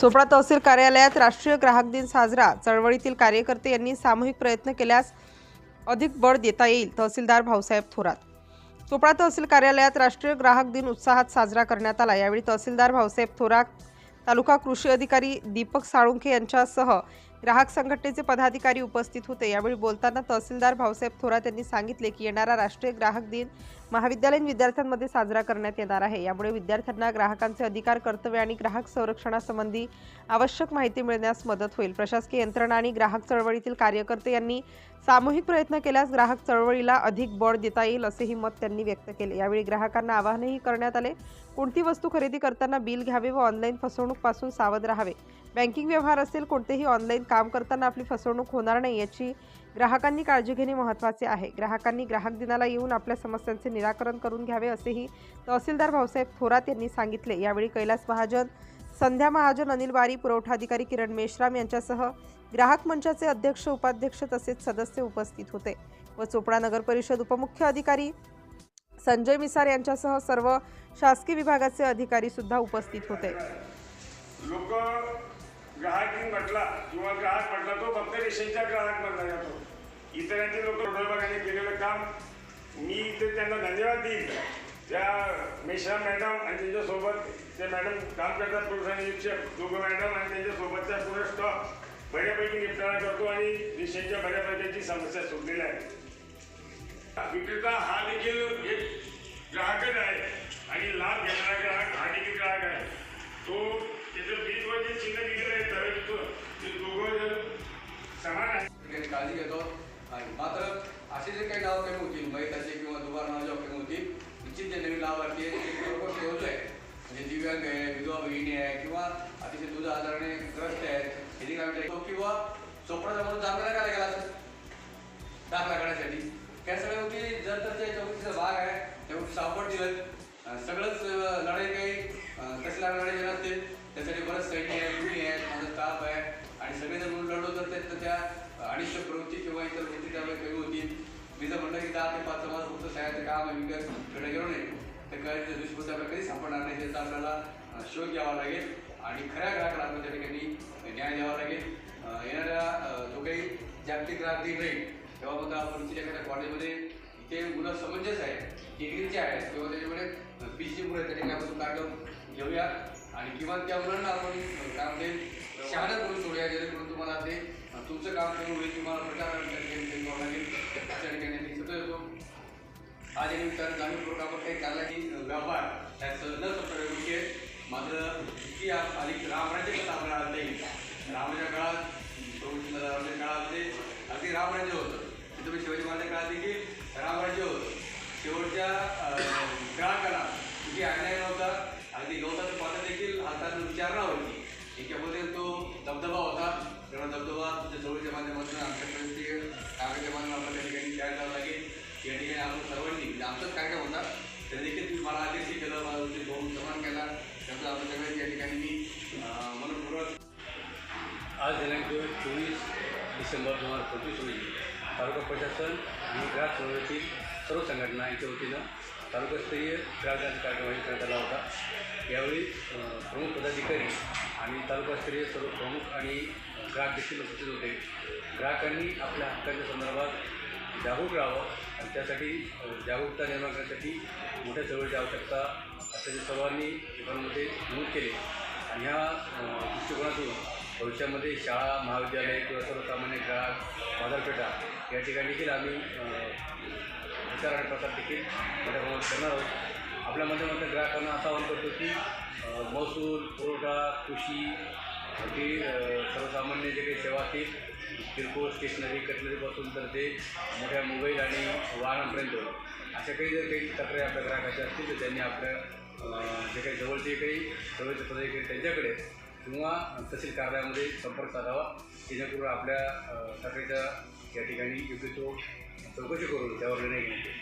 चोपडा तहसील कार्यालयात राष्ट्रीय ग्राहक दिन साजरा। चळवळीतील कार्यकर्ते यांनी सामूहिक प्रयत्न केल्यास अधिक बळ देता येईल। तहसीलदार भाऊसाहेब थोरात। चोपडा तहसील कार्यालयात राष्ट्रीय ग्राहक दिन उत्साहात साजरा करण्यात आला। यावेळी तहसीलदार भाऊसाहेब थोरात, तालुका कृषी अधिकारी दीपक साळुंखे यांच्यासह ग्राहक संघटनेचे पदाधिकारी उपस्थित होते। यावेळी बोलताना तहसीलदार भाऊसाहेब थोरात यांनी सांगितले की येणारा राष्ट्रीय ग्राहक दिन महाविद्यालयीन विद्यार्थ्यांमध्ये साजरा करण्यात येणार आहे। यामुळे विद्यार्थ्यांना ग्राहकांचे अधिकार, कर्तव्य आणि ग्राहक संरक्षणासंबंधी आवश्यक माहिती मिळण्यास मदत होईल। प्रशासकीय यंत्रणा आणि ग्राहक चळवळीतील कार्यकर्ते यांनी सामूहिक प्रयत्न केल्यास ग्राहक चळवळीला अधिक बळ देता येईल असेही मत त्यांनी व्यक्त केले। यावेळी ग्राहकांना आवाहनही करण्यात आले। कोणती वस्तू खरेदी करताना बिल घ्यावे व ऑनलाईन फसवणूकपासून सावध राहावे। बँकिंग व्यवहार असेल कोणतेही ऑनलाईन काम करताना आपली फसवणूक होणार नाही याची ग्राहकांनी काळजी घेणे महत्त्वाचे आहे। ग्राहकांनी ग्राहक दिनाला येऊन आपल्या समस्यांचे निराकरण करून घ्यावे असेही तहसीलदार भाऊसाहेब थोरात यांनी सांगितले। यावेळी कैलास महाजन, संध्या महाजन, अनिल बारी, पुरवठा अधिकारी किरण मेश्राम यांच्यासह ग्राहक मंचाचे अध्यक्ष, उपाध्यक्ष तसेच सदस्य उपस्थित होते व चोपडा नगर परिषद उपमुख्य अधिकारी संजय मिसार यांच्यासह सर्व शासकीय विभागाचे अधिकारी सुद्धा उपस्थित होते। लोक ग्राहक म्हटला किंवा ग्राहक म्हटला तो फक्त रेशनचा ग्राहक मानला जातो। इतरांचे लोक विभागाने केलेलं काम मी इथे त्यांना धन्यवाद देईन। त्या मेश्राम मॅडम आणि त्यांच्यासोबत ते मॅडम काम करतात, पुरुष निरीक्षक दोघं मॅडम आणि त्यांच्यासोबतचा पूर्ण स्टॉक बऱ्यापैकी निपटारा करतो आणि रेशनच्या बऱ्यापैकी समस्या सोडलेल्या आहेत। विक्रेता हा देखील एक ग्राहकच आहे आणि लाभ घेणारा ग्राहक हा देखील ग्राहक आहे। तो त्याचं बिलवर जे चिन्ह दिलेलं आहे तर ते दोघं समान आहे। काळजी घेतो। मात्र असे जे काही नाव कमी होतील, महिलाचे किंवा दुकान नाव कमी होतील, निश्चित जे नवीन लाभार्थी आहे ते बरोबर ठेवतो आहे। म्हणजे दिव्यांग आहे, विधवा बहिणी आहे किंवा अतिशय दूध आजाराने ग्रस्त आहेत, हे काय म्हणतो किंवा चोपडाचा म्हणून जामण्याला काय गेला दाखला काढण्यासाठी काय सगळ्या गोष्टी जर तर त्या चौकशीचा भाग आहे तेवढी सापड दिलं सगळंच लढाई काही कसल्या लढाई नसते। त्यासाठी बरंच सैन्य आहे, गुन्हे आहेत, माझा स्टाफ आहे आणि सगळेजण म्हणून लढलो तर त्या अनिष्ट प्रवृत्ती किंवा इतर गोष्टी त्यामुळे कमी होतील। मी जर म्हटलं की 10 ते 5 तास फक्त सहाय्याचं काम आहे, विकत गेलो नाही तर काय त्या दुष्परिणाम आपल्याला कधी सापडणार नाही। त्याचा आपल्याला शोध घ्यावा लागेल आणि खऱ्या ग्राहकाला आपण त्या ठिकाणी न्याय द्यावा लागेल। येणाऱ्या जो काही जागतिक ग्राहक दिन राहील तेव्हा मग आपण तिच्या कॉलेजमध्ये इथे मुलं समंजस आहे, डिग्रीचे आहेत किंवा त्याच्यामध्ये PG मुलं त्या ठिकाणी आपण कार्यक्रम घेऊया आणि किंवा त्या मुलांना आपण काय म्हणते शहाणा करून सोडूया, जेणेकरून तुम्हाला ते तुमचं काम करून होईल, तुम्हाला प्रचार लागेल त्या ठिकाणी सतत येतो। आज या निमित्तानं जाणीवपूर्वक आपण काही चालला की व्यवहार त्याचं न सत्तर गोष्टी आहेत। मात्र इतकी अधिक रामराज्य कसं आपल्याला आणता येईल। रामाच्या काळात काळामध्ये अगदी रामराज्य होतं, तिथं शिवाजी महाराजांच्या काळात देखील रामराज्य होतं। शेवटच्या ग्राहकाला किती अन्याय नव्हता, अगदी गवताचं पात्र देखील हातानं विचारणा होती, याच्यामध्ये तो दबदबा होता। तेव्हा दबदबा तुमच्या चळवळीच्या माध्यमातून आमच्यापर्यंत कागदाच्या माध्यमातून आपल्या त्या ठिकाणी तयार करावं लागेल। या ठिकाणी आपण सर्वांनी म्हणजे आमचाच कार्यक्रम होता तरी देखील तुम्ही मला आदेश केलं, मला तुमचे दोन सन्मान केला, त्याचं आपण सगळ्यांनी या ठिकाणी मी मनपूर्वक आज दिनांक 24 डिसेंबर 2025 रोजी तालुका प्रशासन आणि ग्राहक चळवळीतील सर्व संघटना यांच्या वतीनं तालुकास्तरीय ग्राहक दिन कार्यक्रम आयोजित करण्यात आला होता। यावेळी प्रमुख पदाधिकारी आणि तालुकास्तरीय सर्व प्रमुख आणि ग्राहक देखील उपस्थित होते। ग्राहकांनी आपल्या हक्कांच्या संदर्भात जागरूक राहावं आणि त्यासाठी जागरूकता निर्माण करण्यासाठी मोठ्या चळवळीची आवश्यकता असल्याचे सर्वांनी एकांमध्ये नमूद केले आणि ह्या दृष्टिकोनातून भविष्यामध्ये शाळा, महाविद्यालय किंवा सर्वसामान्य ग्राहक बाजारपेठा या ठिकाणी देखील आम्ही विचार आणि प्रसार देखील मोठ्या प्रमाणात करणार आहोत। आपल्या माध्यमातून ग्राहकांना असं आवाहन करतो की महसूल, पुरवठा, कृषी अगदी सर्वसामान्य जे काही सेवा असतील, किरकोळ, स्टेशनरी, कटलरीपासून तर ते मोठ्या मोबाईल आणि वाहनांपर्यंत अशा काही जर काही तक्रारी आपल्या ग्राहकाच्या असतील तर त्यांनी आपल्या जे काही जवळचे काही जवळचे पदाधिकारी त्यांच्याकडे किंवा तहसील कार्यालयामध्ये संपर्क साधावा, जेणेकरून आपल्या तक्रारीच्या या ठिकाणी योग्य तो चौकशी करून त्यावर निर्णय घेण्यात येईल।